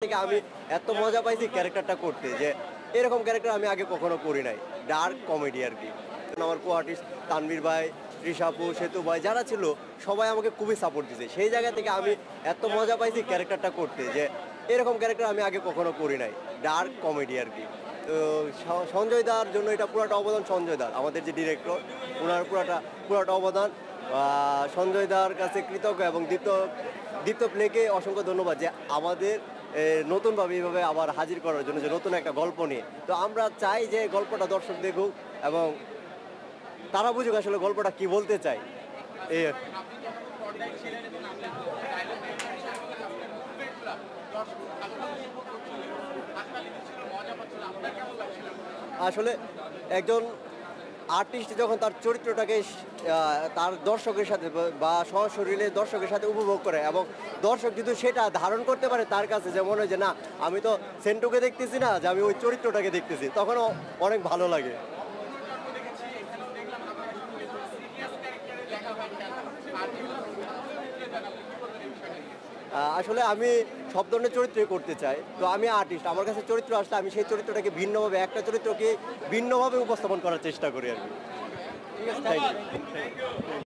থেকে আমি এত মজা পাইছি ক্যারেক্টারটা করতে যে এরকম ক্যারেক্টার আমি আগে কখনো করি নাই। ডার্ক কমেডি আর কি। আমার কো আর্টিস্ট তানভীর ভাই, ঋষাপু, সেতু ভাই যারা ছিল সবাই আমাকে খুবই সাপোর্ট দিয়েছে। সেই জায়গা থেকে আমি এত মজা পাইছি ক্যারেক্টারটা করতে যে এরকম ক্যারেক্টার আমি আগে কখনো করি নাই। ডার্ক কমেডি আর কি। তো সঞ্জয় দার জন্য এটা পুরোটা অবদান সঞ্জয় দার, আমাদের যে ডিরেক্টর, ওনার পুরোটা অবদান। সঞ্জয় দার কাছে কৃতজ্ঞ এবং দীপ্ত দীপ্ত প্লেকে অসংখ্য ধন্যবাদ যে আমাদের নতুনভাবে এইভাবে আবার হাজির করার জন্য, যে নতুন একটা গল্প নিয়ে। তো আমরা চাই যে গল্পটা দর্শক দেখুক এবং তারা বুঝুক আসলে গল্পটা কি বলতে চাই। এই আসলে একজন আর্টিস্ট যখন তার চরিত্রটাকে তার দর্শকের সাথে বা সশরীরে দর্শকের সাথে উপভোগ করে এবং দর্শক যদি সেটা ধারণ করতে পারে তার কাছে, যে মনে হয় যে না আমি তো সেন্টুকে দেখতেছি না, যে আমি ওই চরিত্রটাকে দেখতেছি, তখনও অনেক ভালো লাগে। আসলে আমি সব ধরনের চরিত্রই করতে চাই। তো আমি আর্টিস্ট, আমার কাছে চরিত্র আসলে আমি সেই চরিত্রটাকে ভিন্নভাবে, একটা চরিত্রকে ভিন্নভাবে উপস্থাপন করার চেষ্টা করি আর কি। ঠিক আছে, থ্যাংক ইউ।